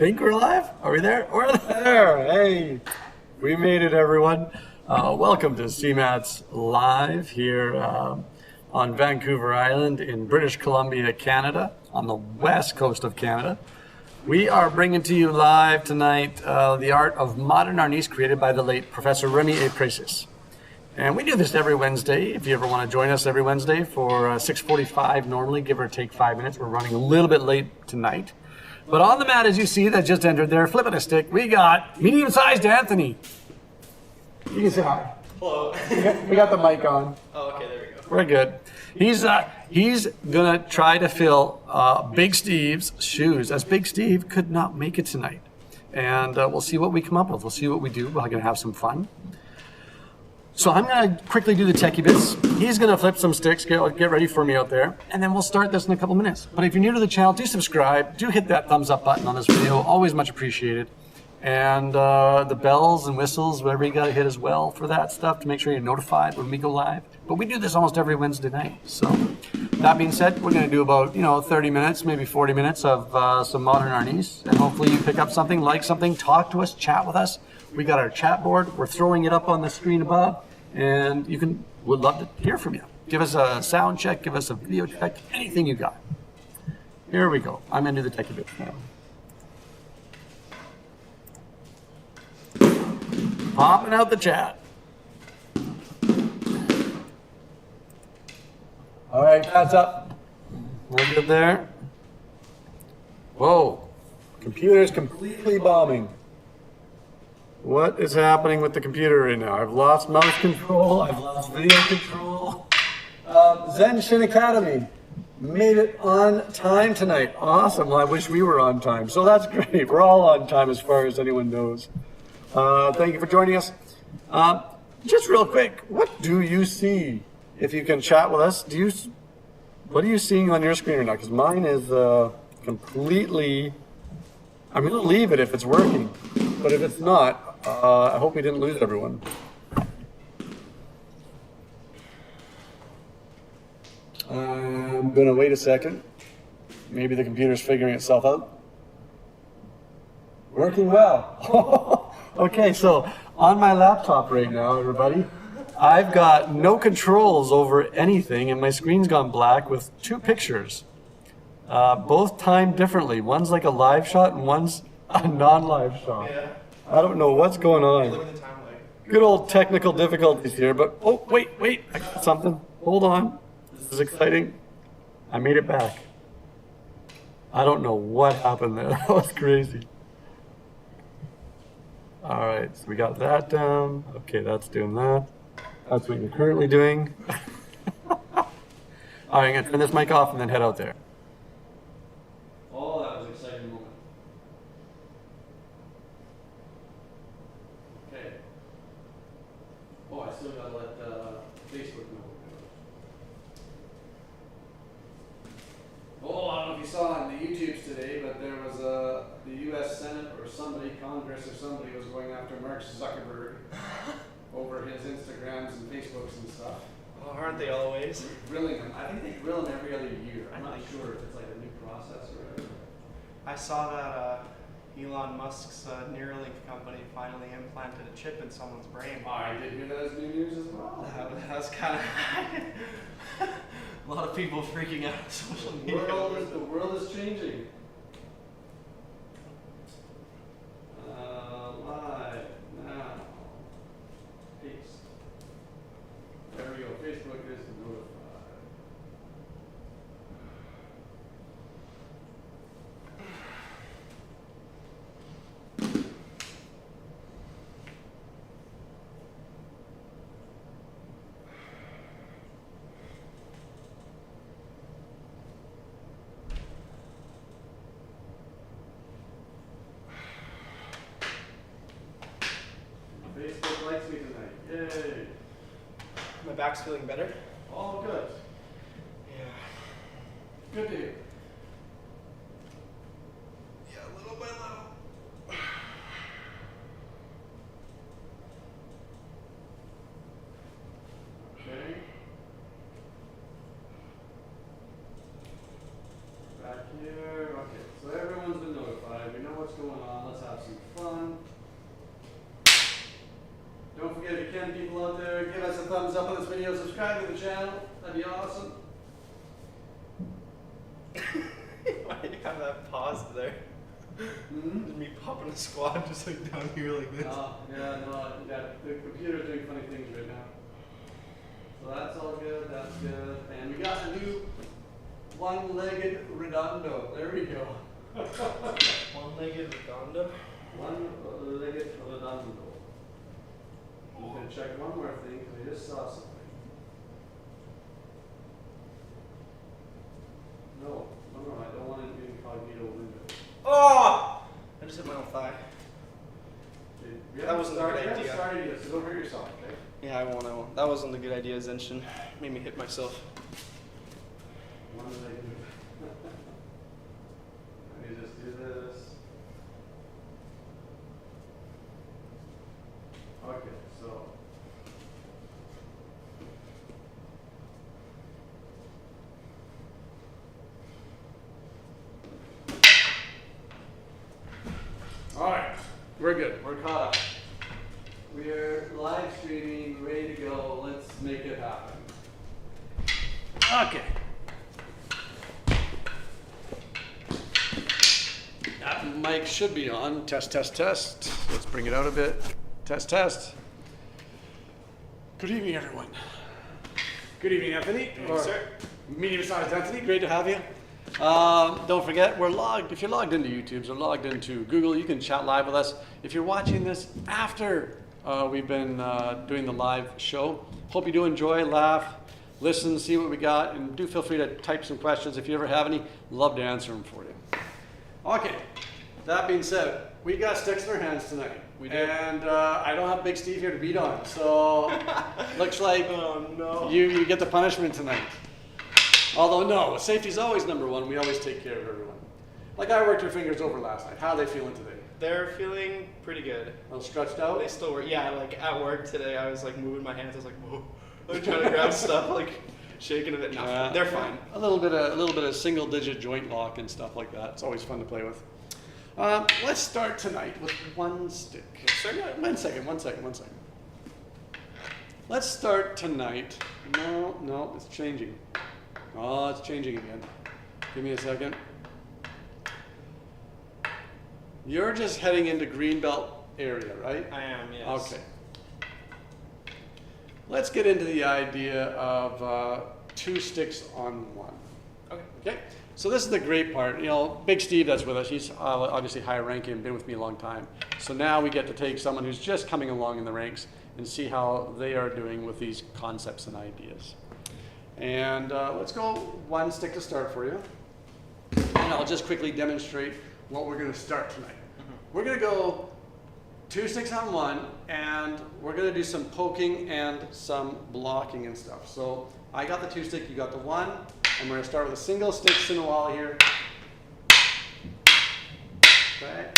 think we're live? Are we there? We're there. Hey, we made it, everyone. Welcome to CMATS Live here on Vancouver Island in British Columbia, Canada, on the west coast of Canada. We are bringing to you live tonight the art of modern Arnis created by the late Professor Remy A. Precis. And we do this every Wednesday. If you ever want to join us every Wednesday for 6:45 normally, give or take 5 minutes. We're running a little bit late tonight. But on the mat, as you see, that just entered there, flipping a stick, we got medium-sized Anthony. You can say hi. Hello. We got the mic on. Oh, okay, there we go. We're good. He's gonna try to fill Big Steve's shoes, as Big Steve could not make it tonight. And we'll see what we come up with. We'll see what we do. We're gonna have some fun. So I'm going to quickly do the techie bits. He's going to flip some sticks, get ready for me out there, and then we'll start this in a couple minutes. But if you're new to the channel, do subscribe, do hit that thumbs up button on this video, always much appreciated. And the bells and whistles, whatever you got to hit as well for that stuff to make sure you're notified when we go live. But we do this almost every Wednesday night. So that being said, we're going to do about 30 minutes, maybe 40 minutes of some modern Arnis, and hopefully you pick up something, like something, talk to us, chat with us. We got our chat board. We're throwing it up on the screen above, and would love to hear from you. Give us a sound check, give us a video check, anything you got. Here we go. I'm into the techie bit now. Popping out the chat. All right, chat's up. We're good there. Whoa, computer's completely bombing. What is happening with the computer right now? I've lost mouse control, I've lost video control. Zen Shin Academy made it on time tonight. Awesome, well, I wish we were on time. So that's great, we're all on time as far as anyone knows. Thank you for joining us. Just real quick, what do you see? If you can chat with us, what are you seeing on your screen right now? Because mine is completely, I'm gonna leave it if it's working, but if it's not, I hope we didn't lose everyone. I'm gonna wait a second. Maybe the computer's figuring itself out. Working well. Okay, so on my laptop right now, everybody, I've got no controls over anything, and my screen's gone black with two pictures, both timed differently. One's like a live shot and one's a non-live shot. Yeah. I don't know what's going on. Look at the time like. Good old technical difficulties here, but oh, wait, I got something. Hold on. This is exciting. I made it back. I don't know what happened there. That was crazy. All right, so we got that down. Okay, that's doing that. That's what you're currently doing. All right, I'm gonna turn this mic off and then head out there. Oh, that was an exciting moment. Okay. Oh, I still gotta let Facebook know. Oh, I don't know if you saw on the YouTubes today, but there was the U.S. Senate or somebody, Congress or somebody was going after Mark Zuckerberg over his Instagrams and Facebooks and stuff. Oh, aren't they always? Grilling him. I think they grill him every other year. I'm not sure if it's like a new process or whatever. I saw that Elon Musk's Neuralink company finally implanted a chip in someone's brain. Oh, I did hear that as new news as well. That was kind of a lot of people freaking out on social media. The world is changing. Live now. Paste. There we go. Facebook is notified. Facebook likes me tonight. Yay. My back's feeling better. All good. Yeah. Good to hear. Yeah, little by little. Okay. Back here. Okay. So everyone's been notified. We know what's going thumbs up on this video, subscribe to the channel. That'd be awesome. Why do you have that pause there? Mm-hmm. Me popping a squat just like down here like this. The computer's doing funny things right now. So that's all good, that's good. And we got a new one-legged redondo. There we go. One-legged redondo? One-legged redondo. I'm going to check one more thing because I just saw something. No, I don't want it to be incognito window. Oh! I just hit my own thigh. Okay. That wasn't a good idea. Sorry, so don't hurt yourself, okay? Yeah, I won't. That wasn't a good idea, Zenshin. Made me hit myself. One-legged. Let me just do this. Okay, so. All right, we're good. We're caught up. We're live streaming, ready to go. Let's make it happen. Okay. That mic should be on. Test, test, test. Let's bring it out a bit. Test, test. Good evening, everyone. Good evening, Anthony. Sir. Medium-sized Anthony. Great to have you. Don't forget, we're logged. If you're logged into YouTube or logged into Google, you can chat live with us. If you're watching this after we've been doing the live show, hope you do enjoy, laugh, listen, see what we got, and do feel free to type some questions if you ever have any. Love to answer them for you. Okay, that being said, we got sticks in our hands tonight. We do. And I don't have Big Steve here to beat on, so looks like Oh no. you get the punishment tonight. Although no, safety's always number one. We always take care of everyone. Like I worked her fingers over last night. How are they feeling today? They're feeling pretty good. A little stretched out? They still work. Yeah, like at work today, I was like moving my hands. I was like, whoa. I was trying to grab stuff, like shaking a bit. No, they're fine. A little bit of single-digit joint lock and stuff like that. It's always fun to play with. Let's start tonight with one stick. One second. Let's start tonight. No, it's changing. Oh, it's changing again. Give me a second. You're just heading into Greenbelt area, right? I am, yes. Okay. Let's get into the idea of two sticks on one. Okay. So this is the great part. You know, Big Steve that's with us, he's obviously higher ranking and been with me a long time. So now we get to take someone who's just coming along in the ranks and see how they are doing with these concepts and ideas. And let's go one stick to start for you. And I'll just quickly demonstrate what we're going to start tonight. Mm-hmm. We're going to go two sticks on one, and we're going to do some poking and some blocking and stuff. So I got the two stick, you got the one, and we're going to start with a single stick Sinawala here. Okay.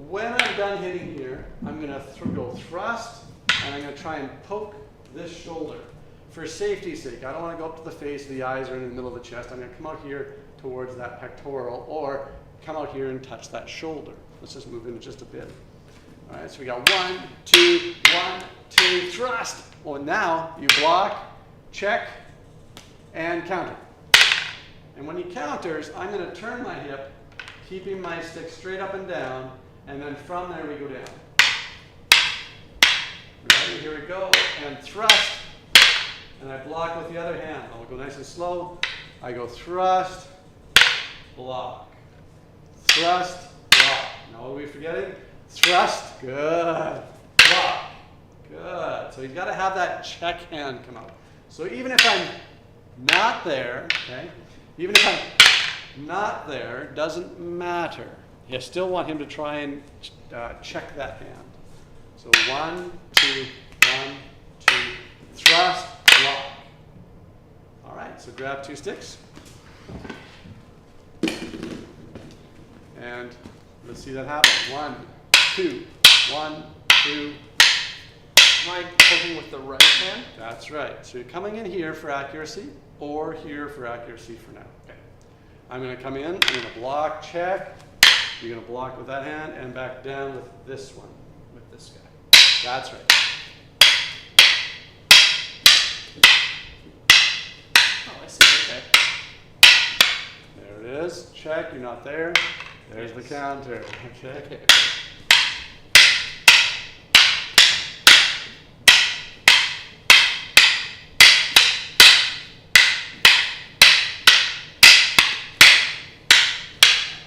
When I'm done hitting here, I'm going to go thrust, and I'm going to try and poke this shoulder. For safety's sake, I don't want to go up to the face, the eyes are in the middle of the chest. I'm going to come out here towards that pectoral, or come out here and touch that shoulder. Let's just move in just a bit. All right, so we got 1, 2, 1, 2, thrust. Well, now you block, check, and counter. And when he counters, I'm going to turn my hip, keeping my stick straight up and down, and then from there we go down. Ready? Here we go, and thrust. And I block with the other hand. I'll go nice and slow. I go thrust, block. Thrust, block. Now what are we forgetting? Thrust, good. Block, good. So you've got to have that check hand come out. So even if I'm not there, okay, even if I'm not there, doesn't matter. You still want him to try and check that hand. So 1, 2, 1, 2, thrust, block. All right, so grab two sticks. And let's see that happen. 1, 2, 1, 2. Am I poking with the right hand? That's right. So you're coming in here for accuracy, or here for accuracy for now. Okay. I'm going to come in, I'm going to block, check. You're going to block with that hand, and back down with this one. With this guy. That's right. see. Okay. There it is. Check. You're not there. There's the counter. Okay. Okay.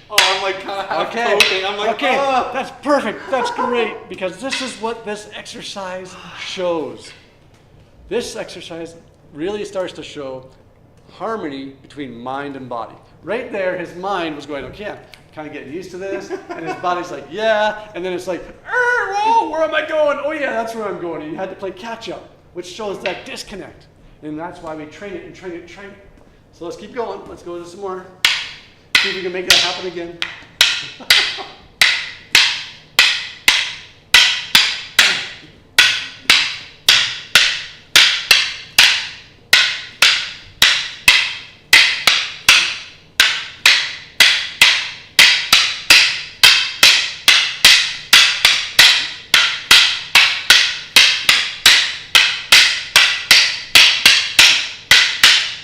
Oh, I'm like kind of half poking. I'm like, okay, oh. that's perfect. That's great because this is what this exercise shows. This exercise really starts to show harmony between mind and body. Right there, his mind was going, okay, I'm kind of getting used to this, and his body's like, yeah, and then it's like, whoa, where am I going? Oh yeah, that's where I'm going. And you had to play catch up, which shows that disconnect, and that's why we train it and train it and train it. So let's keep going. Let's go to some more. See if we can make that happen again.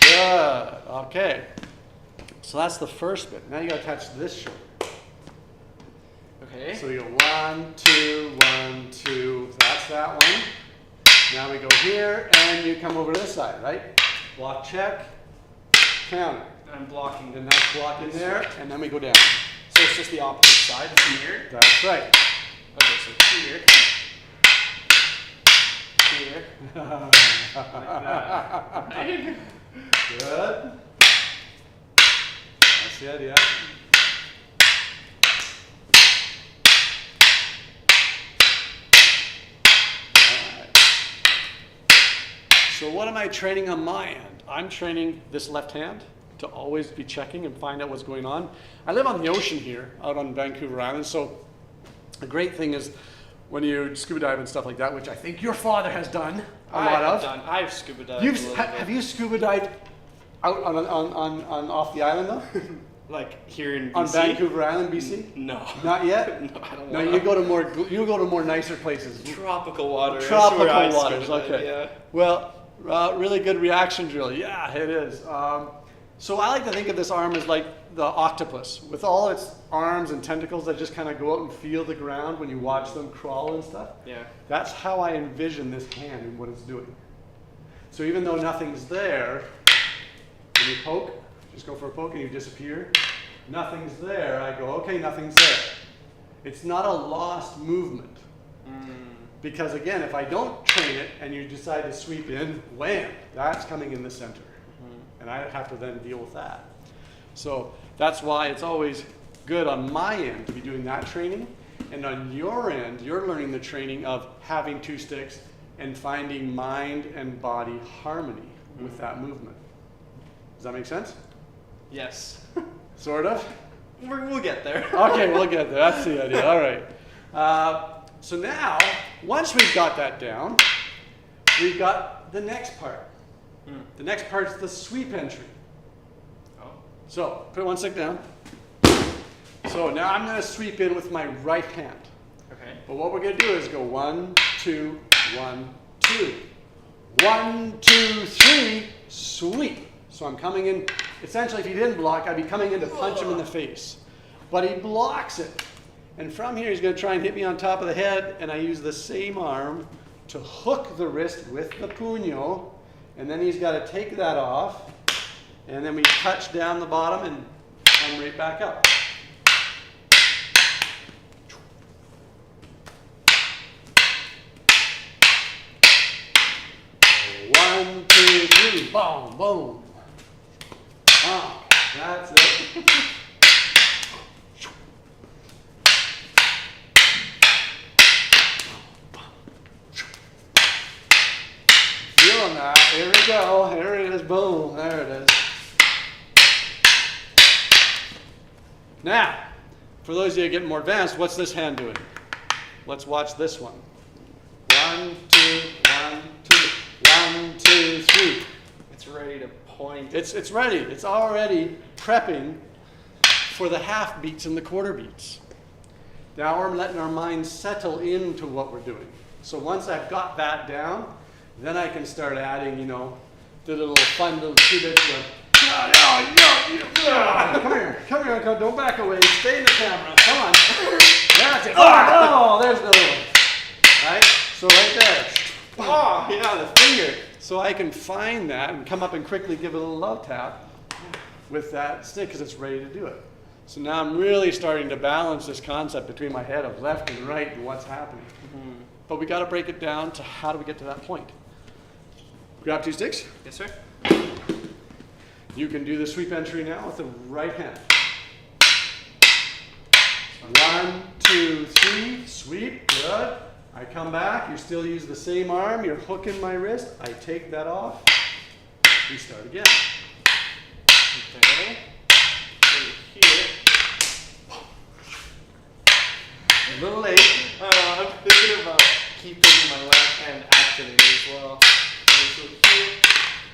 Good. Okay. So that's the first bit. Now you gotta touch this shoulder. Okay. So you go 1, 2, 1, 2. That's that one. Now we go here and you come over to this side, right? Block check, counter. I'm blocking. And that's blocking there, and then we go down. So it's just the opposite side. It's here. That's right. Okay, so here. Here. Like that. Right? Good. That's the idea. So what am I training on my end? I'm training this left hand to always be checking and find out what's going on. I live on the ocean here, out on Vancouver Island, so the great thing is when you scuba dive and stuff like that, which I think your father has done a lot of. I've scuba dived a little bit. Have you scuba dived out on off the island though? Like here in BC? On Vancouver Island, BC? No. Not yet? No, I don't No, know. you go to more nicer places. Tropical water. Tropical That's where I waters, scuba dive, okay. Yeah. Well, really good reaction drill. Yeah, it is. So I like to think of this arm as like the octopus, with all its arms and tentacles that just kind of go out and feel the ground when you watch them crawl and stuff. Yeah. That's how I envision this hand and what it's doing. So even though nothing's there, when you poke, just go for a poke and you disappear. Nothing's there, I go, okay, nothing's there. It's not a lost movement. Because again, if I don't train it and you decide to sweep in, wham, that's coming in the center. And I have to then deal with that. So that's why it's always good on my end to be doing that training. And on your end, you're learning the training of having two sticks and finding mind and body harmony with that movement. Does that make sense? Yes. Sort of? We'll get there. Okay, we'll get there. That's the idea. All right. So now, once we've got that down, we've got the next part. The next part is the sweep entry. Oh. So, put one stick down. So now I'm going to sweep in with my right hand. Okay. But what we're going to do is go 1, 2, 1, 2. 1, 2, 3, sweep. So I'm coming in, essentially if he didn't block, I'd be coming in to punch him in the face. But he blocks it. And from here he's going to try and hit me on top of the head, and I use the same arm to hook the wrist with the puño, and then he's got to take that off, and then we touch down the bottom and come right back up. So 1, 2, 3, boom, boom. Ah, that's it. Feeling that. Here we go. Here it is. Boom. There it is. Now, for those of you getting more advanced, what's this hand doing? Let's watch this one. 1, 2, 1, 2, 1, 2, 3. It's ready to point. It's ready. It's already prepping for the half beats and the quarter beats. Now we're letting our mind settle into what we're doing. So once I've got that down, then I can start adding, did a little fun little 2 bits of, come here, don't back away, stay in the camera, come on. That's it. Oh, there's the little one. Right? So right there. Oh, yeah, the finger. So I can find that and come up and quickly give it a little love tap with that stick because it's ready to do it. So now I'm really starting to balance this concept between my head of left and right and what's happening. But we got to break it down to how do we get to that point. Grab 2 sticks. Yes, sir. You can do the sweep entry now with the right hand. 1, 2, 3, sweep, good. I come back, you still use the same arm, you're hooking my wrist, I take that off, we start again. Okay. Over here. A little late. I'm thinking about keeping my left hand activated as well. So here.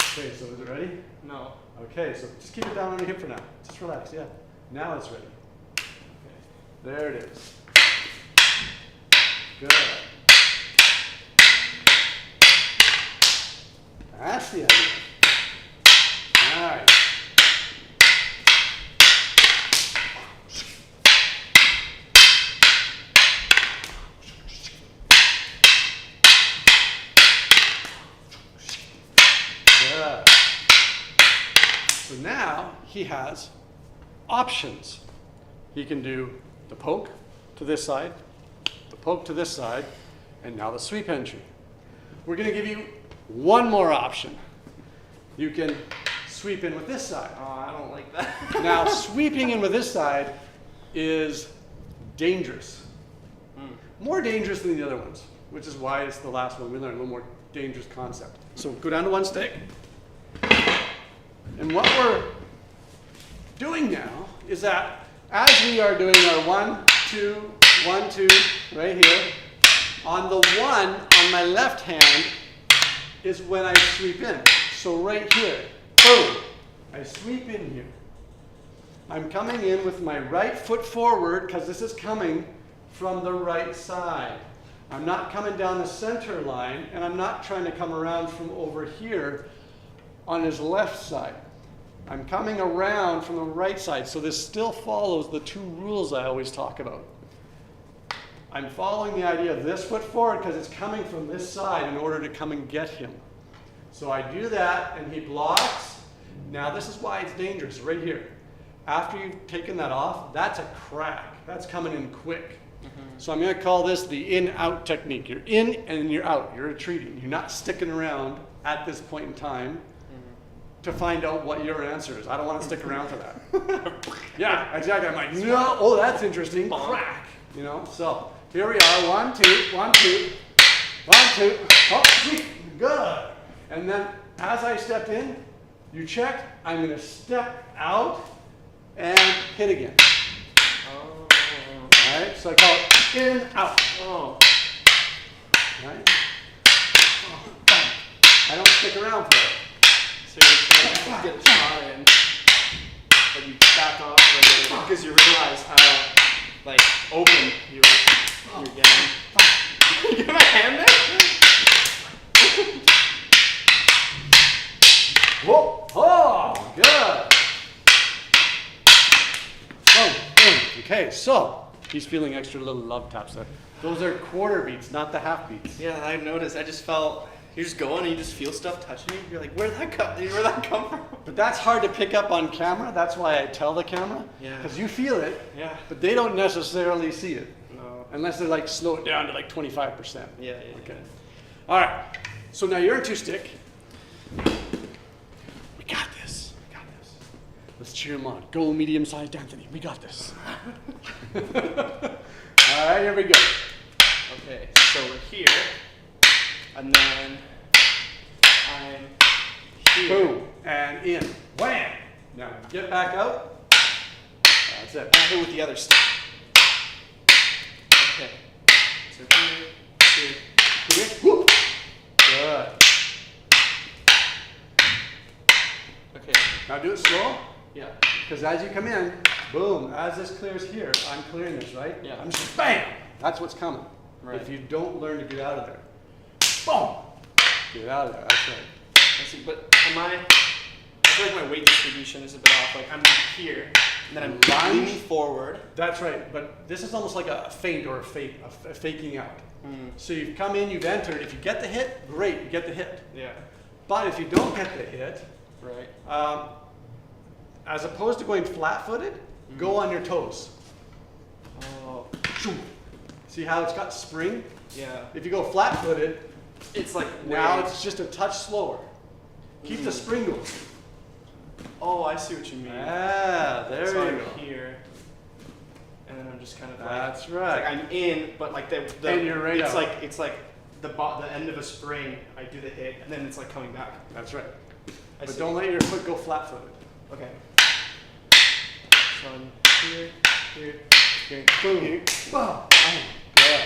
Okay, so is it ready? No. Okay, so just keep it down on your hip for now. Just relax, yeah. Now it's ready. Okay. There it is. Good. That's the idea. All right. Good. So now he has options. He can do the poke to this side, the poke to this side, and now the sweep entry. We're going to give you one more option. You can sweep in with this side. Oh, I don't like that. Now, sweeping in with this side is dangerous. More dangerous than the other ones, which is why it's the last one. We learned a little more dangerous concept. So go down to 1 stick. And what we're doing now is that as we are doing our 1, 2, 1, 2, right here, on the 1 on my left hand is when I sweep in. So right here, boom, I sweep in here. I'm coming in with my right foot forward because this is coming from the right side. I'm not coming down the center line, and I'm not trying to come around from over here on his left side. I'm coming around from the right side, so this still follows the 2 rules I always talk about. I'm following the idea of this foot forward because it's coming from this side in order to come and get him. So I do that, and he blocks. Now this is why it's dangerous, right here. After you've taken that off, that's a crack. That's coming in quick. So I'm going to call this the in-out technique. You're in and you're out. You're retreating. You're not sticking around at this point in time to find out what your answer is. I don't want to stick around for that. Yeah, exactly. I'm like, no, oh, that's interesting. Crack. You know, so here we are. 1, 2, 1, 2, 1, 2. Oh, sweet. Good. And then as I step in, you check, I'm going to step out and hit again. Oh. All right, so I call it in, out. Oh. Right? Oh, I don't stick around for it. So you're trying to get a shot in, but you back off a little bit because you realize how, like, open you're getting. You get my hand there? Whoa! Oh, good. Boom, boom. Okay, so he's feeling extra little love taps there. Those are quarter beats, not the half beats. Yeah, I noticed. I just felt you're just going and you just feel stuff touching you. You're like, where'd that come from? But that's hard to pick up on camera. That's why I tell the camera. Yeah. Because you feel it, Yeah. but they don't necessarily see it. No. Unless they like slow it down to like 25%. Yeah. Okay. All right. So now you're in 2 stick. We got this. We got this. Let's cheer him on. Go medium-sized Anthony. We got this. All right, here we go. Okay, so we're here, and then I'm here. Boom. And in. Wham. Now get back out. That's it. I hit with the other stick. Okay. So here. Here. Whoop. Good. Okay. Now do it slow. Yeah. Because as you come in, boom, as this clears here, I'm clearing this, right? Yeah. I'm just bam! That's what's coming. Right. If you don't learn to get out of there. Boom! Get out of there, that's right. I see. But I feel like my weight distribution is a bit off. Like I'm here, and then I'm leaning forward. That's right. But this is almost like a feint or a faking out. So you've come in, you've entered. If you get the hit, great, you get the hit. Yeah. But if you don't get the hit, Right. as opposed to going flat-footed, go on your toes. Oh. See how it's got spring? Yeah. If you go flat-footed, It's like now way- it's just a touch slower. Keep the spring going. Oh, I see what you mean. Ah, there So you I'm go. here, and then I'm just kind of like. That's It's right. like I'm in, but like the And you're right it's out. like the end of a spring. I do the hit, and then it's like coming back. That's right. I But see. don't let your foot go flat-footed. Okay. So I'm here, here, Boom. here. Boom. Good.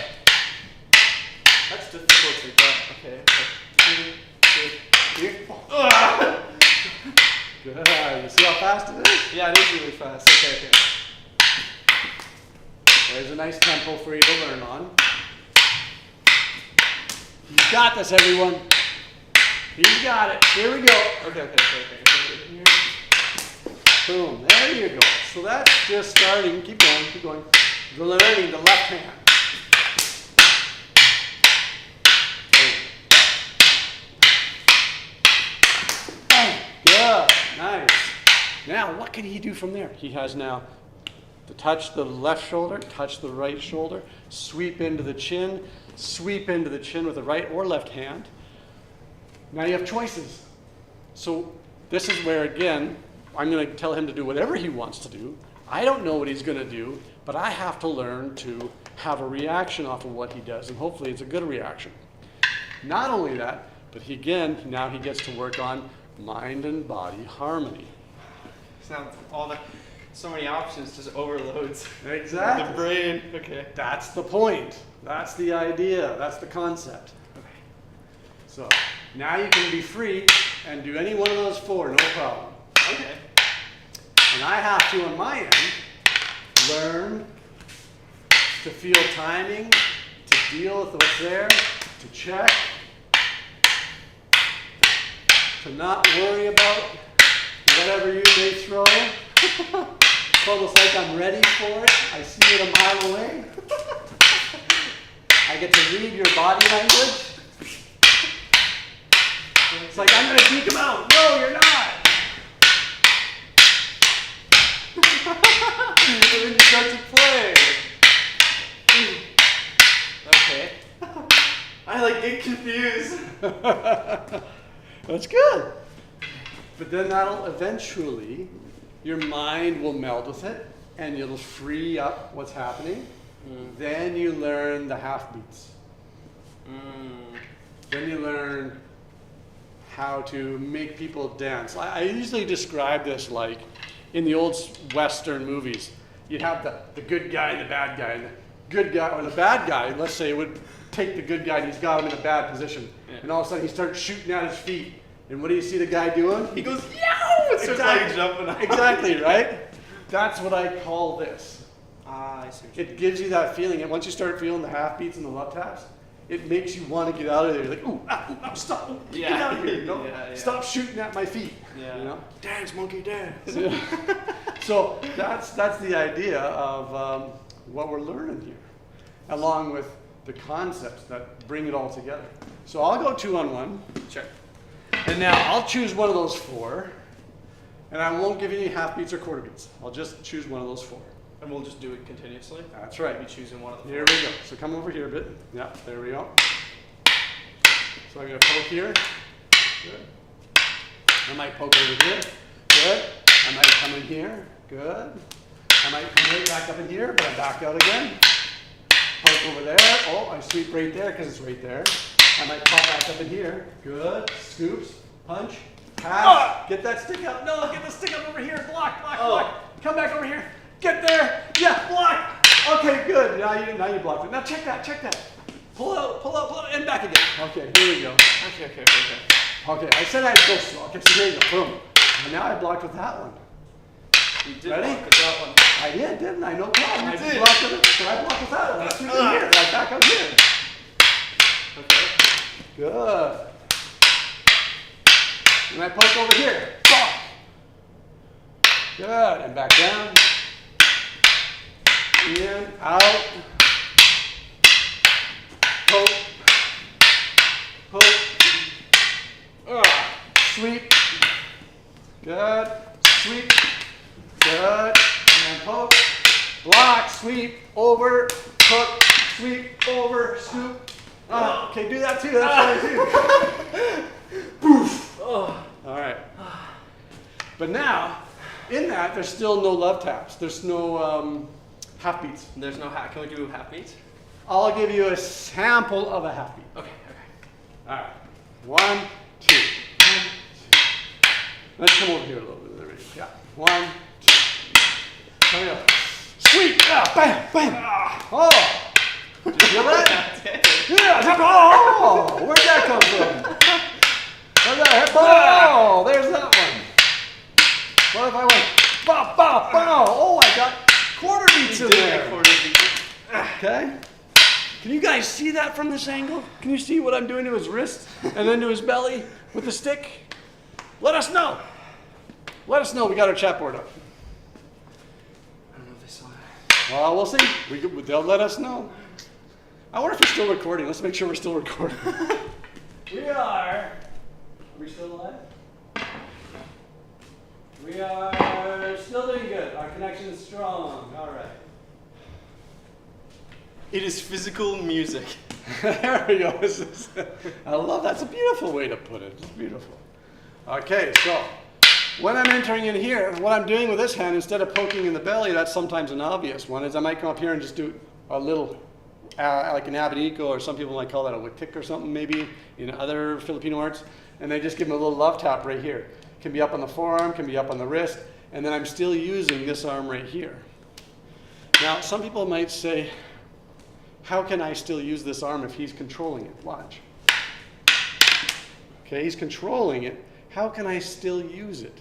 That's difficult to get. Okay. Here, here, here. Ah! Good. You see how fast it is? Yeah, it is really fast. Okay, okay. There's a nice tempo for you to learn on. He's got this, everyone. He's got it. Here we go. Okay, okay, okay, okay. Here. Boom. There you go. So that's just starting. Keep going. Keep going. You're learning the left hand. Boom. Good. Nice. Now, what can he do from there? He has now to touch the left shoulder, touch the right shoulder, sweep into the chin with the right or left hand. Now you have choices. So this is where, again, I'm going to tell him to do whatever he wants to do. I don't know what he's going to do, but I have to learn to have a reaction off of what he does, and hopefully it's a good reaction. Not only that, but now he gets to work on mind and body harmony. Sounds so many options just overloads Exactly. the brain. Okay. That's the point. That's the idea. That's the concept. Okay. So now you can be free and do any one of those four, no problem. Okay. And I have to, on my end, learn to feel timing, to deal with what's there, to check, to not worry about whatever you may throw. It's almost like I'm ready for it. I see it a mile away. I get to read your body language. It's like, I'm going to deke him out. No, you're not. And then you start to play. Okay. I like get confused. That's good. But then that'll eventually, your mind will meld with it and it'll free up what's happening. Then you learn the half beats. Then you learn how to make people dance. I usually describe this like in the old Western movies. You'd have the good guy and the bad guy. And the good guy, or the bad guy, let's say, would take the good guy and he's got him in a bad position. Yeah. And all of a sudden he starts shooting at his feet. And what do you see the guy doing? He goes, yow! It's just like jumping up. Exactly, right? That's what I call this. Ah, I see what you It gives you that feeling. And once you start feeling the half beats and the love taps, it makes you want to get out of there. You're like, ooh, stop. Get Yeah. out of here. No, Yeah. Stop shooting at my feet. Yeah. You know? Dance, monkey, dance. So that's the idea of what we're learning here, along with the concepts that bring it all together. So I'll go 2-on-1. Sure. And now I'll choose one of those four, and I won't give you any half beats or quarter beats. I'll just choose one of those four. And we'll just do it continuously. That's right. Be choosing one of the Here we go. So come over here a bit. Yeah, there we go. So I'm going to poke here. Good. I might poke over here. Good. I might come in here. Good. I might come right back up in here, but I back out again. Poke over there. Oh, I sweep right there because it's right there. I might pop back up in here. Good. Scoops. Punch. Pass. Get that stick up. No, get the stick up over here. Block, block, block. Come back over here. Get there. Yeah, block. Okay, good. Now you blocked it. Now check that. Pull out, and back again. Okay, here we go. Okay. Okay, I said I'd go slow. Okay, so here you go. Boom. And now I blocked with that one. You did Ready? block with that one. I did, didn't I? No problem. You I did. blocked with it. So I blocked with that one. Let's do it here. Right back up here. Okay. Good. And I poke over here. Bonk. Good. And back down. In, out. Poke. Poke. Sweep. Good. Sweep. Good. And then poke. Block. Sweep. Over. Hook. Sweep. Over. Scoop. Okay, do that too. That's fine too. Boof. All right. But now, in that, there's still no love taps. There's no half beats. There's no half. Can we do half beats? I'll give you a sample of a half beat. Okay. All right. 1, 2. 1, 2. Let's come over here a little bit. There we go. Yeah. 1, 2. There we go. Sweep. Yeah. Bam. Bam. Oh. Did you feel that? Yeah. Oh. Where'd that come from? Where'd that hit? Oh. There's that one. What if I went bow, bow, bow? Oh, I got quarter beats in there. Okay. Can you guys see that from this angle? Can you see what I'm doing to his wrist and then to his belly with the stick? Let us know. Let us know. We got our chat board up. I don't know if they saw that. Well, we'll see. They'll let us know. I wonder if we're still recording. Let's make sure we're still recording. We are. Are we still alive? We are still doing good. Our connection is strong. All right. It is physical music. There we go. I love that. It's a beautiful way to put it. It's beautiful. Okay, so when I'm entering in here, what I'm doing with this hand, instead of poking in the belly, that's sometimes an obvious one, is I might come up here and just do a little, like an abanico, or some people might call that a witik or something maybe in other Filipino arts, and they just give them a little love tap right here. Can be up on the forearm, can be up on the wrist, and then I'm still using this arm right here. Now, some people might say, how can I still use this arm if he's controlling it? Watch. Okay, he's controlling it. How can I still use it?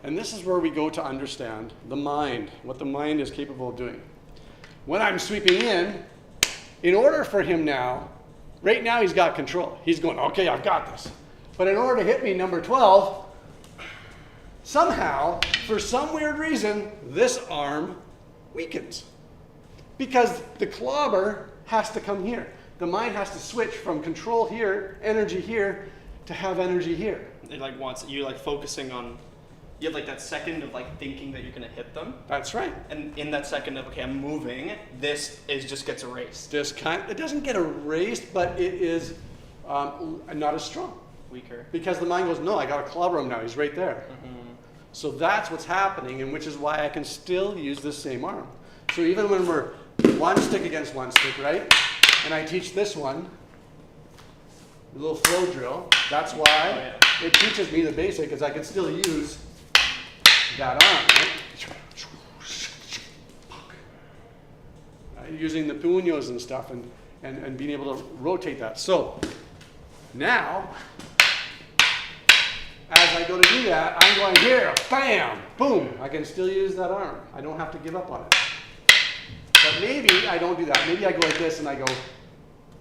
And this is where we go to understand the mind, what the mind is capable of doing. When I'm sweeping in order for him now, right now he's got control. He's going, okay, I've got this. But in order to hit me number 12, somehow, for some weird reason, this arm weakens. Because the clobber has to come here. The mind has to switch from control here, energy here, to have energy here. It like wants you like focusing on. You have like that second of like thinking that you're gonna hit them, That's right. and in that second of okay, I'm moving. This is just gets erased. It doesn't get erased, but it is not as strong. Weaker. Because the mind goes, no, I got a clobber him now. He's right there. So that's what's happening, and which is why I can still use this same arm. So even when we're one stick against one stick, right? And I teach this one, a little flow drill. That's why it teaches me the basic, is I can still use that arm, right? Using the puños and stuff and being able to rotate that. So now, as I go to do that, I'm going here, bam, boom. I can still use that arm. I don't have to give up on it. But maybe I don't do that. Maybe I go like this and I go,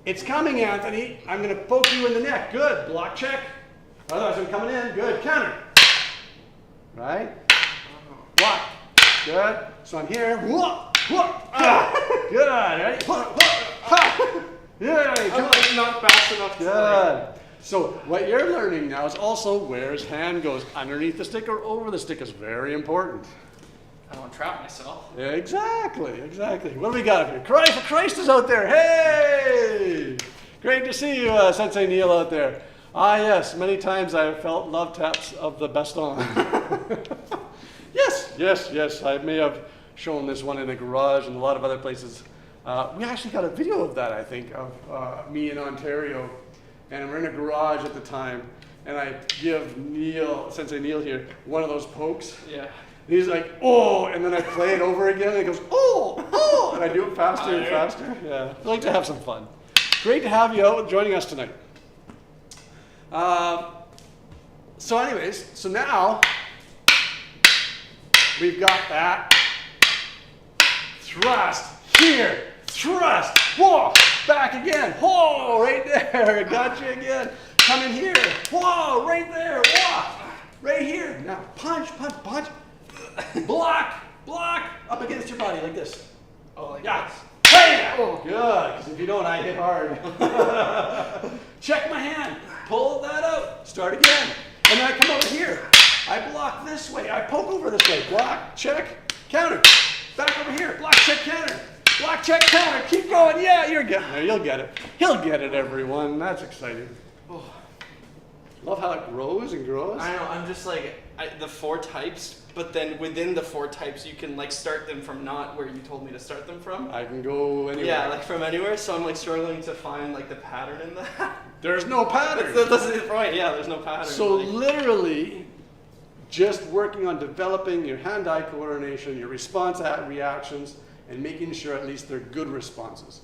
it's coming, Anthony. I'm going to poke you in the neck. Good. Block check. Otherwise, I'm coming in. Good. Counter. Right? Block. Good. So I'm here. Whoop, whoop. Good. Right? Yeah. I'm like not fast enough to Good. So what you're learning now is also where his hand goes underneath the stick or over the stick is very important. I don't want to trap myself. Exactly. What do we got up here? Cry for Christ is out there. Hey! Great to see you, Sensei Neil out there. Ah, yes, many times I have felt love taps of the baston. Yes. I may have shown this one in the garage and a lot of other places. We actually got a video of that, I think, of me in Ontario. And we're in a garage at the time. And I give Neil, Sensei Neil here, one of those pokes. Yeah. And he's like, oh, and then I play it over again, and he goes, oh, and I do it faster and faster. Yeah, I like to have some fun. Great to have you out joining us tonight. So anyways, so now we've got that thrust here, thrust, whoa, back again, whoa, right there, got you again. Come in here, whoa, right there, whoa. Right here. Now, punch, punch, punch. Block, block. Up against your body like this. Oh, like Yeah. this. Hey! Oh, good. Because if you don't, I hit hard. Check my hand. Pull that out. Start again. And then I come over here. I block this way. I poke over this way. Block, check, counter. Back over here. Block, check, counter. Block, check, counter. Keep going. Yeah, you're getting there. You'll get it. He'll get it, everyone. That's exciting. Oh. Love how it grows and grows. I know, I'm just like, the 4 types, but then within the 4 types, you can like start them from not where you told me to start them from. I can go anywhere. Yeah, like from anywhere, so I'm like struggling to find like the pattern in that. There's no pattern. That's the point, yeah, there's no pattern. So like, literally, just working on developing your hand-eye coordination, your response reactions, and making sure at least they're good responses.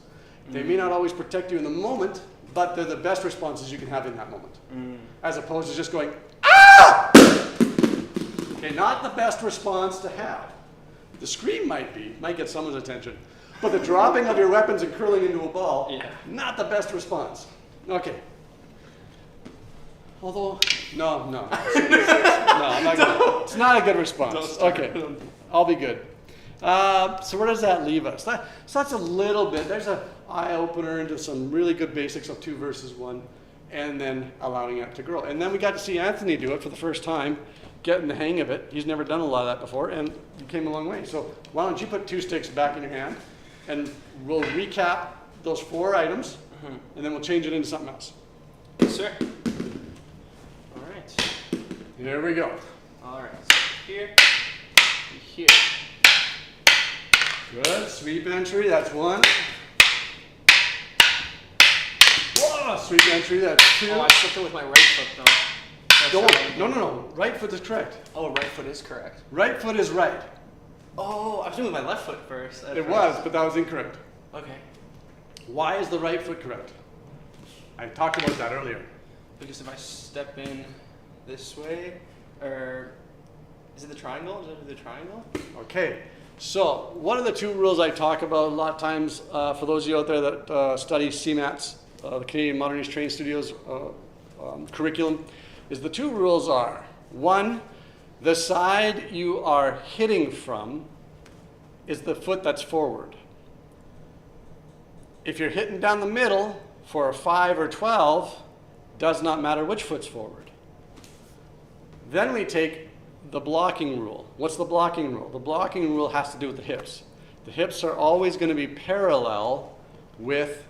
They may not always protect you in the moment, but they're the best responses you can have in that moment. As opposed to just going, ah! Okay, not the best response to have. The scream might get someone's attention. But the dropping of your weapons and curling into a ball, Yeah. not the best response. Okay. Although, no. No, I'm not gonna, it's not a good response. Okay, I'll be good. So where does that leave us? So that's a little bit, there's an eye-opener into some really good basics of 2 versus 1, and then allowing it to grow. And then we got to see Anthony do it for the first time, getting the hang of it. He's never done a lot of that before, and you came a long way. So why don't you put 2 sticks back in your hand, and we'll recap those 4 items, and then we'll change it into something else. yes, sir. All right. Here we go. All right. So here, here. Good, sweep entry, that's 1. Whoa, sweep entry, that's 2. Oh, I slipped it with my right foot though. That's No, right foot is correct. Oh, right foot is correct. Right foot is right. Oh, I was doing my left foot first. It was, but that was incorrect. Okay. Why is the right foot correct? I talked about that earlier. Because if I step in this way, or is it the triangle? Is it the triangle? Okay, so one of the 2 rules I talk about a lot of times for those of you out there that study CMATS, the Canadian Modernist Training Studios curriculum, is the 2 rules are, 1, the side you are hitting from is the foot that's forward. If you're hitting down the middle for a 5 or 12, does not matter which foot's forward. Then we take the blocking rule. What's the blocking rule? The blocking rule has to do with the hips. The hips are always going to be parallel with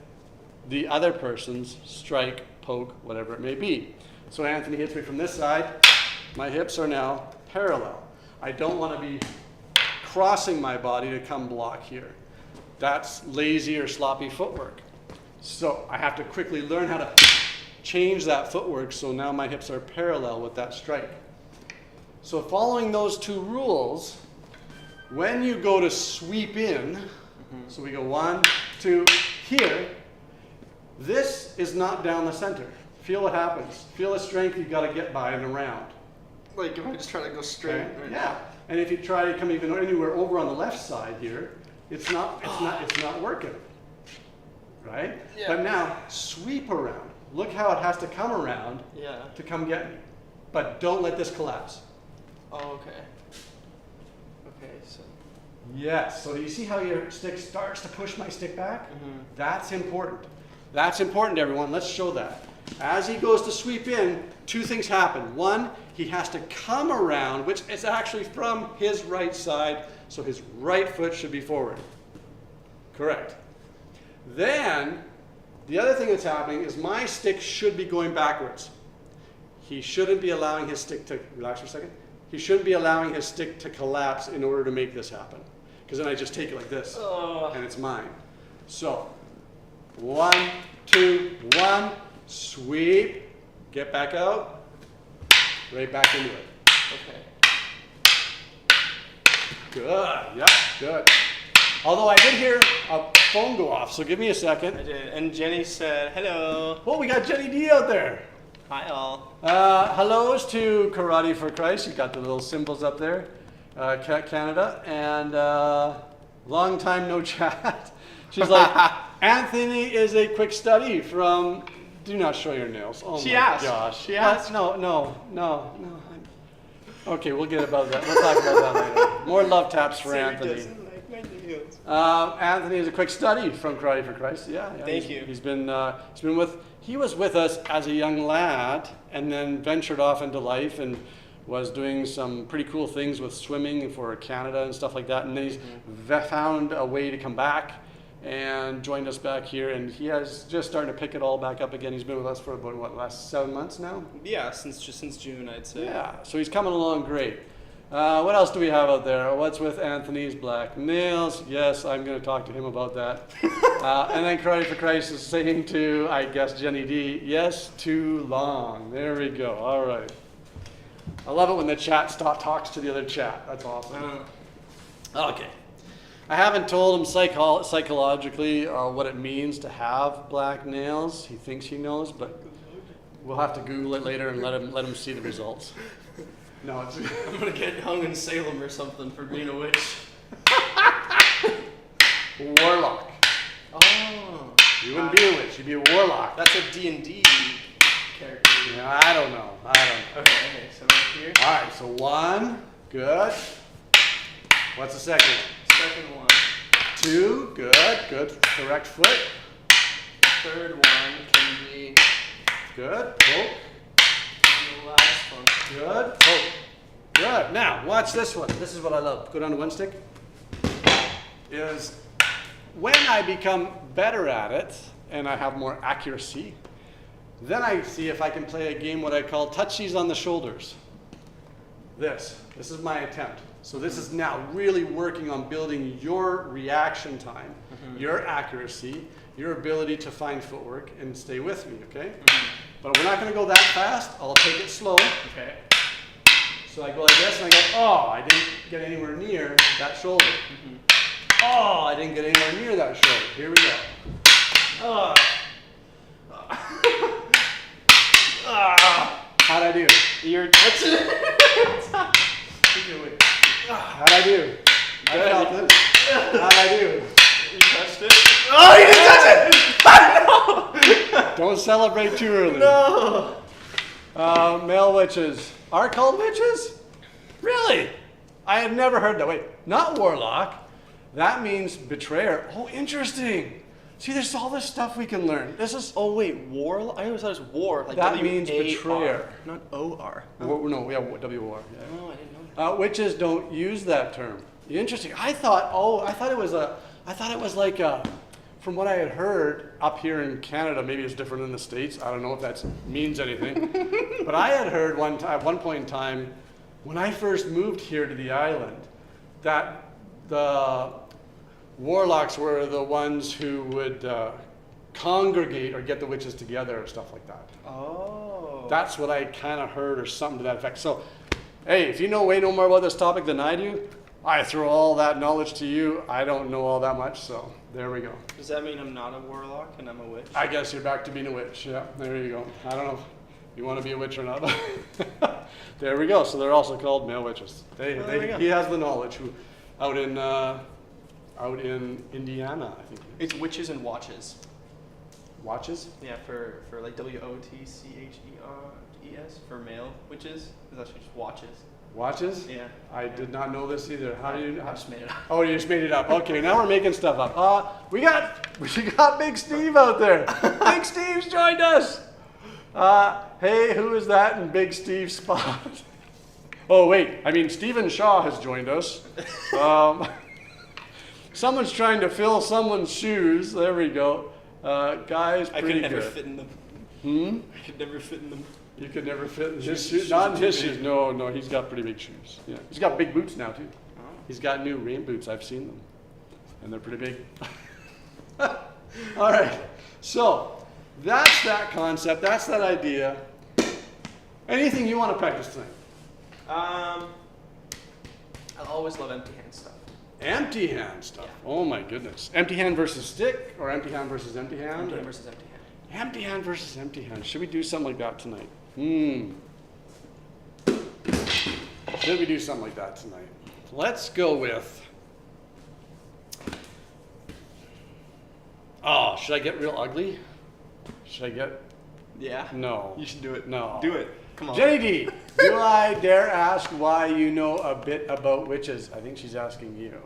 the other person's strike, poke, whatever it may be. So Anthony hits me from this side. My hips are now parallel. I don't want to be crossing my body to come block here. That's lazy or sloppy footwork. So I have to quickly learn how to change that footwork so now my hips are parallel with that strike. So following those 2 rules, when you go to sweep in, so we go 1, 2, here, this is not down the center. Feel what happens. Feel the strength you've got to get by and around. Like if I just try to go straight. Okay? Right? Yeah. And if you try to come even anywhere over on the left side here, it's not working. Right? Yeah. But now sweep around. Look how it has to come around Yeah. to come get me. But don't let this collapse. Oh, okay. Okay, so. Yes. So you see how your stick starts to push my stick back? That's important. That's important, everyone. Let's show that. As he goes to sweep in, 2 things happen. 1, he has to come around, which is actually from his right side, so his right foot should be forward. Correct. Then, the other thing that's happening is my stick should be going backwards. He shouldn't be allowing his stick to, relax for a second. He shouldn't be allowing his stick to collapse in order to make this happen. Because then I just take it like this, and it's mine. So, 1, 2, 1, sweep, get back out, right back into it. Okay. Good, yeah, good. Although I did hear a phone go off, so give me a second. I did. And Jenny said, hello. Oh, we got Jenny D out there. Hi, all. Hellos to Karate for Christ. You got the little symbols up there. Canada. And long time no chat. She's like, Anthony is a quick study from, do not show your nails. Oh She my asked. gosh. She asked. No. Okay, we'll get about that. We'll talk about that later. More love taps for Anthony. doesn't like my nails. Anthony is a quick study from Karate for Christ. Yeah, Thank you. He was with us as a young lad, and then ventured off into life and was doing some pretty cool things with swimming for Canada and stuff like that. And then he's found a way to come back and joined us back here. And he has just starting to pick it all back up again. He's been with us for about last 7 months now. Yeah, since June, I'd say. Yeah, so he's coming along great. What else do we have out there? What's with Anthony's black nails? Yes, I'm going to talk to him about that. And then Karate for Christ is saying to, I guess, Jenny D, yes, too long. There we go. All right. I love it when the chat talks to the other chat. That's awesome. Okay. I haven't told him psychologically what it means to have black nails. He thinks he knows, but we'll have to Google it later and let him see the results. No, it's I'm gonna get hung in Salem or something for being a witch. warlock. Oh. You wouldn't be a witch. You'd be a warlock. That's a D&D character. Yeah, I don't know. Okay, so right here. All right, so 1, good. What's the second one? Second one. 2, good. Correct foot. Third one can be Good. Poke. the last one. Good. Poke. Good. Now, watch this one. This is what I love. Go down to one stick. Is when I become better at it and I have more accuracy, then I see if I can play a game what I call touchies on the shoulders. This is my attempt. So this is now really working on building your reaction time, your accuracy, your ability to find footwork and stay with me, okay? But we're not gonna go that fast. I'll take it slow. Okay. So I go like this and I go, oh, I didn't get anywhere near that shoulder. Oh, I didn't get anywhere near that shoulder. Here we go. How'd I do? You're touching it. How'd I do? I felt it. How'd I do? You touched it. Oh, you didn't touch it! Don't celebrate too early. No. Male witches are called witches? Really? I had never heard that. Wait, not warlock. That means betrayer. Oh, interesting. See, there's all this stuff we can learn. This is. Oh wait, war. I always thought it was war. Like That W-A-R, means betrayer. not O-R. No, yeah, W-R. Yeah. Oh, I didn't know. Witches don't use that term. Interesting. I thought it was like from what I had heard up here in Canada, maybe it's different in the States. I don't know if that means anything. But I had heard at one point in time, when I first moved here to the island, that the warlocks were the ones who would congregate or get the witches together or stuff like that. Oh. That's what I kind of heard or something to that effect. So, hey, if you know way no more about this topic than I do, I throw all that knowledge to you. I don't know all that much, so there we go. Does that mean I'm not a warlock and I'm a witch? I guess you're back to being a witch. Yeah, there you go. I don't know if you want to be a witch or not. There we go. So they're also called male witches. There we go. He has the knowledge. Out in Indiana, I think. It's witches and watches. Watches? Yeah, for like WOTCHERES for male witches. It's actually just watches. Watches? Yeah. I did not know this either. How do you? I just made it up. Oh, you just made it up. Okay, now we're making stuff up. We got Big Steve out there. Big Steve's joined us. Hey, who is that in Big Steve's spot? Oh, wait. I mean, Stephen Shaw has joined us. Someone's trying to fill someone's shoes. There we go. Guys, I pretty could never good. fit in them. I could never fit in them. You could never fit in his shoes. Not in his shoes. No, he's got pretty big shoes. Yeah, he's got big boots now too. Oh. He's got new rain boots. I've seen them, and they're pretty big. All right, so that's that concept. That's that idea. Anything you want to practice tonight? I always love empty hand stuff. Empty hand stuff. Yeah. Oh my goodness. Empty hand versus stick, or empty hand versus empty hand? Empty hand versus empty hand. Empty hand versus empty hand. Should we do something like that tonight? Should we do something like that tonight? Let's go with. Oh, should I get real ugly? Should I get Yeah. No. You should do it. No. Do it. Come on. Jenny D, do I dare ask why you know a bit about witches? I think she's asking you.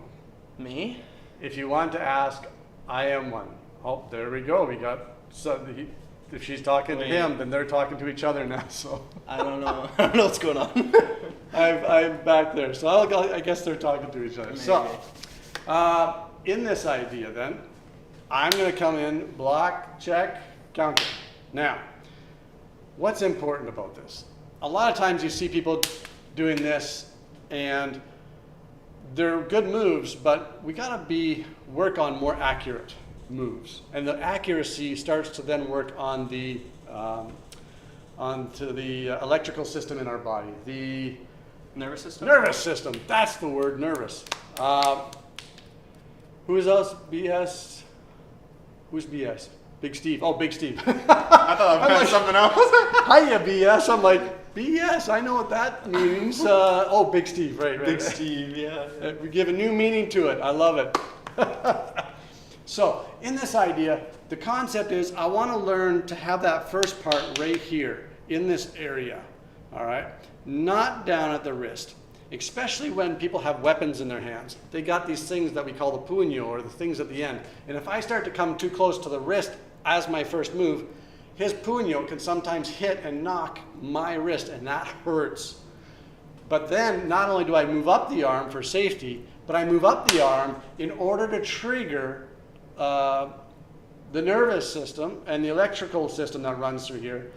Me? If you want to ask, I am one. Oh, there we go. We got. If she's talking to him, then they're talking to each other now. So I don't know. I don't know what's going on. I'm back there. So I guess they're talking to each other. Maybe. So in this idea, then I'm going to come in, block, check, counter. Now, what's important about this? A lot of times you see people doing this, and they're good moves, but we got to work on more accurate moves, and the accuracy starts to then work on the onto the electrical system in our body, the Nervous system? nervous system. That's the word, nervous. Who is else? BS. Who's BS? Big Steve. Oh, Big Steve. I thought I was something else. Hiya, BS. I'm like, BS. I know what that means. Oh, Big Steve. Right. Big Steve, yeah. We give a new meaning to it. I love it. So, in this idea, the concept is I want to learn to have that first part right here in this area. All right? Not down at the wrist. Especially when people have weapons in their hands. They got these things that we call the puño, or the things at the end. And if I start to come too close to the wrist as my first move, his puño can sometimes hit and knock my wrist, and that hurts. But then, not only do I move up the arm for safety, but I move up the arm in order to trigger the nervous system and the electrical system that runs through here.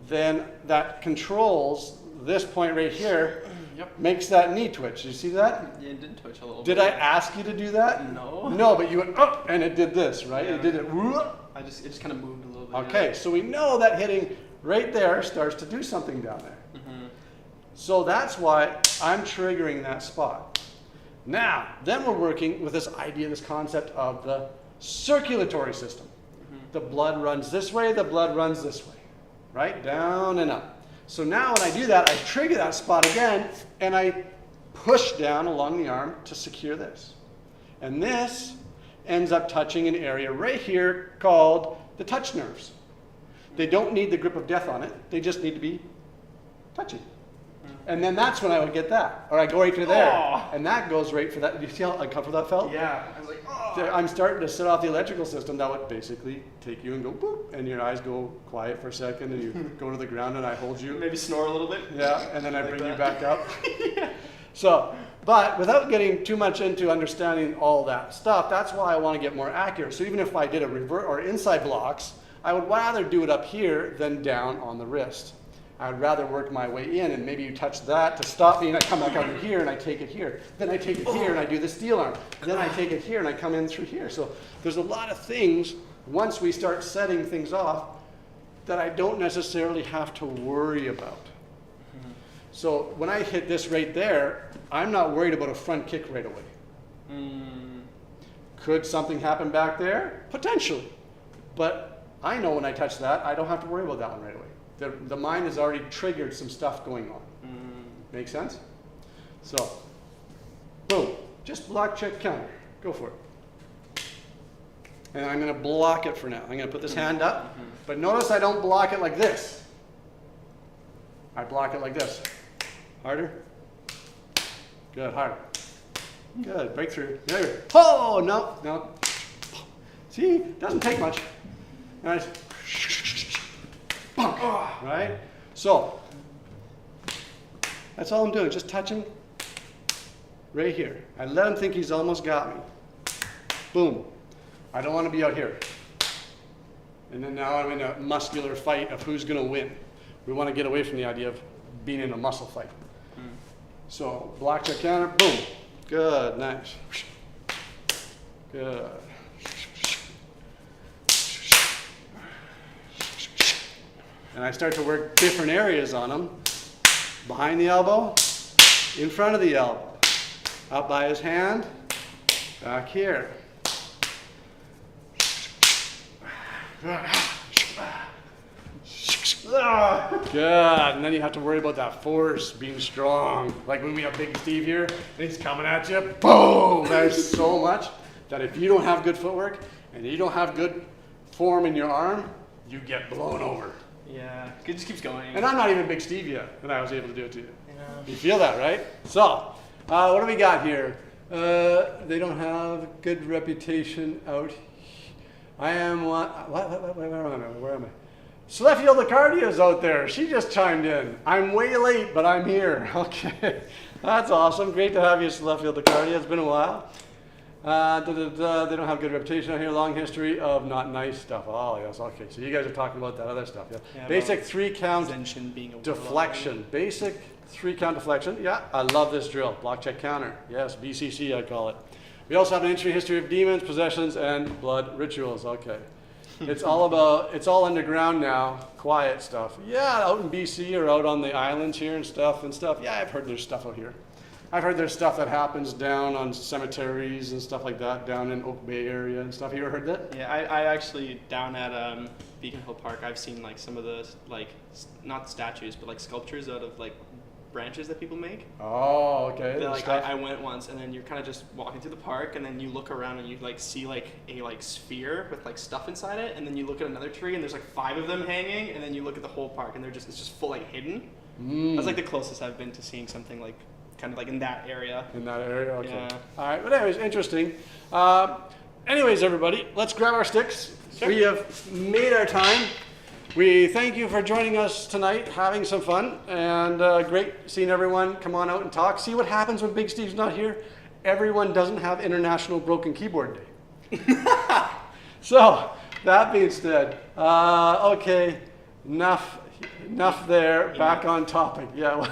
Then that controls this point right here. Yep. Makes that knee twitch. You see that? Yeah, it did twitch a little Did bit. I ask you to do that? No. No, but you went up and it did this, right? Yeah. It did it. It just kind of moved a little bit. Okay, so we know that hitting right there starts to do something down there. Mm-hmm. So that's why I'm triggering that spot. Now, then we're working with this idea, this concept of the circulatory system. Mm-hmm. The blood runs this way, the blood runs this way, right? Down and up. So now when I do that, I trigger that spot again, and I push down along the arm to secure this. And this ends up touching an area right here called the touch nerves. They don't need the grip of death on it. They just need to be touching. And then that's when I would get that. Or I go right to there. Oh. And that goes right for that. You see how uncomfortable that felt? Yeah. I was like, oh. I'm starting to set off the electrical system that would basically take you and go boop, and your eyes go quiet for a second, and you go to the ground, and I hold you. Maybe snore a little bit. Yeah, and then I Like bring you that. back up. So, but without getting too much into understanding all that stuff, that's why I want to get more accurate. So even if I did a revert or inside blocks, I would rather do it up here than down on the wrist. I'd rather work my way in, and maybe you touch that to stop me, and I come back over here and I take it here. Then I take it here and I do the steel arm. Then I take it here and I come in through here. So there's a lot of things, once we start setting things off, that I don't necessarily have to worry about. So when I hit this right there, I'm not worried about a front kick right away. Could something happen back there? Potentially. But I know when I touch that, I don't have to worry about that one right away. The mind has already triggered some stuff going on. Make sense? So, boom. Just block, check, counter. Go for it. And I'm going to block it for now. I'm going to put this hand up. But notice I don't block it like this. I block it like this. Harder. Good, harder. Good, breakthrough. There. Oh, no, no. See, doesn't take much. Nice. Right? So, that's all I'm doing, just touching right here. I let him think he's almost got me. Boom. I don't want to be out here. And then now I'm in a muscular fight of who's going to win. We want to get away from the idea of being in a muscle fight. So, block, check, counter, boom. Good, nice. Good. And I start to work different areas on him. Behind the elbow, in front of the elbow, up by his hand, back here. Good, and then you have to worry about that force being strong. Like when we have Big Steve here, and he's coming at you, boom! There's so much that if you don't have good footwork, and you don't have good form in your arm, you get blown over. Yeah, it just keeps going. And I'm not even Big Steve yet, and I was able to do it to you. Yeah. You feel that, right? So, what do we got here? They don't have good reputation out. I am one. Where am I? Celestial Cardia's out there. She just chimed in. I'm way late, but I'm here. Okay, that's awesome. Great to have you, Celestial Cardia. It's been a while. They don't have good reputation out here. Long history of not nice stuff. Oh, yes. Okay, so you guys are talking about that other stuff. Yeah. Basic 3-count being a deflection. Basic 3-count deflection. Yeah, I love this drill. Block check counter. Yes, BCC I call it. We also have an ancient history of demons, possessions, and blood rituals. Okay. It's all underground now. Quiet stuff. Yeah, out in BC or out on the islands here and stuff. Yeah, I've heard there's stuff out here. I've heard there's stuff that happens down on cemeteries and stuff like that, down in Oak Bay area and stuff. You ever heard that? Yeah, I actually, down at Beacon Hill Park, I've seen like some of the, like, not statues, but like sculptures out of like branches that people make. Oh, okay. Like I went once, and then you're kind of just walking through the park, and then you look around and you like see like a like sphere with like stuff inside it, and then you look at another tree and there's like 5 of them hanging, and then you look at the whole park and it's just full like hidden. That's like the closest I've been to seeing something like kind of like in that area. In that area, okay. Yeah. All right, but anyways, interesting. Anyways, everybody, let's grab our sticks. Sure. We have made our time. We thank you for joining us tonight, having some fun, and great seeing everyone come on out and talk. See what happens when Big Steve's not here? Everyone doesn't have International Broken Keyboard Day. So, that being said, okay, enough there, back on topic. Yeah,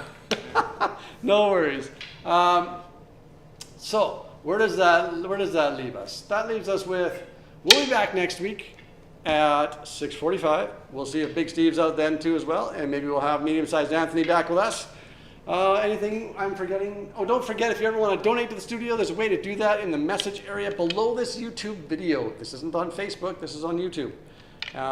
no worries. So, where does that leave us? That leaves us with, we'll be back next week at 6:45. We'll see if Big Steve's out then too as well, and maybe we'll have medium-sized Anthony back with us. Anything I'm forgetting? Oh, don't forget, if you ever want to donate to the studio, there's a way to do that in the message area below this YouTube video. This isn't on Facebook, this is on YouTube.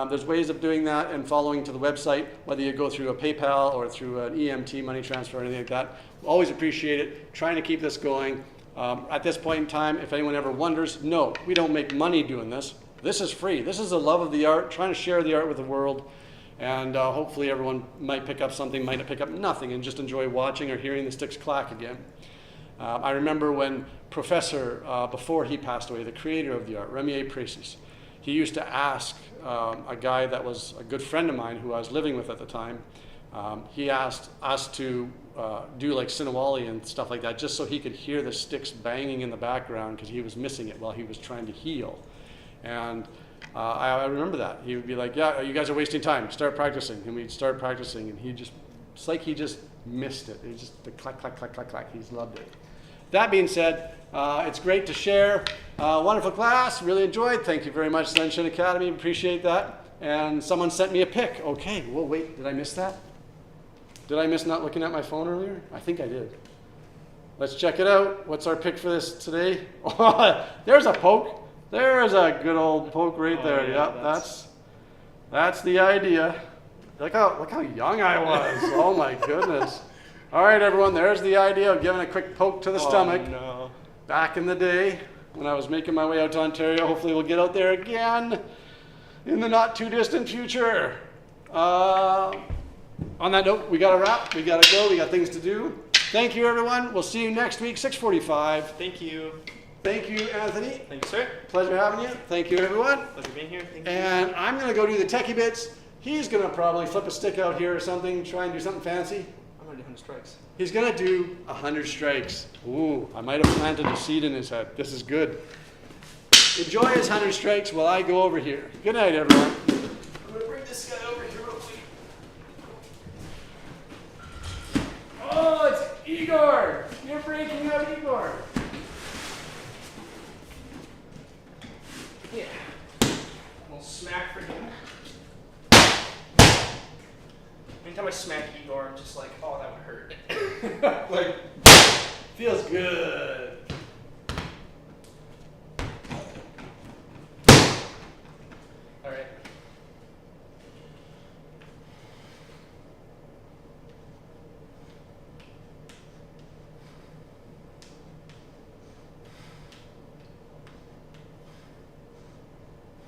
There's ways of doing that and following to the website, whether you go through a PayPal or through an EMT money transfer or anything like that. Always appreciate it. Trying to keep this going. At this point in time, if anyone ever wonders, no, we don't make money doing this. This is free. This is a love of the art, trying to share the art with the world. And hopefully everyone might pick up something, might pick up nothing, and just enjoy watching or hearing the sticks clack again. I remember when Professor, before he passed away, the creator of the art, Remier Precis, he used to ask a guy that was a good friend of mine who I was living with at the time, he asked us to do like Sinawali and stuff like that, just so he could hear the sticks banging in the background because he was missing it while he was trying to heal. And I remember that. He would be like, yeah, you guys are wasting time. Start practicing. And we'd start practicing, and it's like he just missed it. It was just the clack, clack, clack, clack, clack. He's loved it. That being said, it's great to share. Wonderful class. Really enjoyed. Thank you very much, Sunshine Academy. Appreciate that. And someone sent me a pic. Okay, well, wait, did I miss that? Did I miss not looking at my phone earlier? I think I did. Let's check it out. What's our pick for this today? There's a poke. There's a good old poke right there. Yeah, Yep, that's the idea. Look how young I was. Oh my goodness. All right, everyone, there's the idea of giving a quick poke to the stomach. No. Back in the day when I was making my way out to Ontario. Hopefully we'll get out there again in the not too distant future. On that note, we got to wrap. We got to go. We got things to do. Thank you, everyone. We'll see you next week, 6:45. Thank you. Thank you, Anthony. Thank you, sir. Pleasure having you. Thank you, everyone. Pleasure being here. Thank you. And I'm going to go do the techie bits. He's going to probably flip a stick out here or something, try and do something fancy. I'm going to do 100 strikes. He's going to do 100 strikes. Ooh, I might have planted a seed in his head. This is good. Enjoy his 100 strikes while I go over here. Good night, everyone. I'm going to bring this guy over here real quick. Oh, it's Igor. You're breaking out Igor. Yeah. We'll smack for him. Anytime I smack Igor, I'm just like, oh, that would hurt. Like, feels good. All right.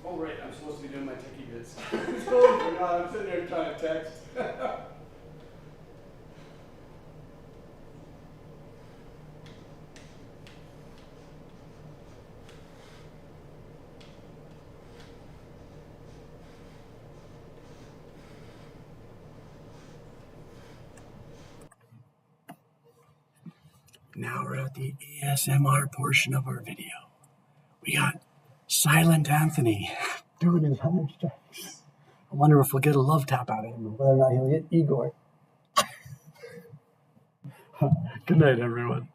Oh, right, I'm supposed to be doing my techie bits. It's going for now. while I'm sitting there trying to text. Now we're at the ASMR portion of our video. We got Silent Anthony doing his 100 steps. I wonder if we'll get a love tap out of him, or whether or not he'll get Igor. Good night, everyone.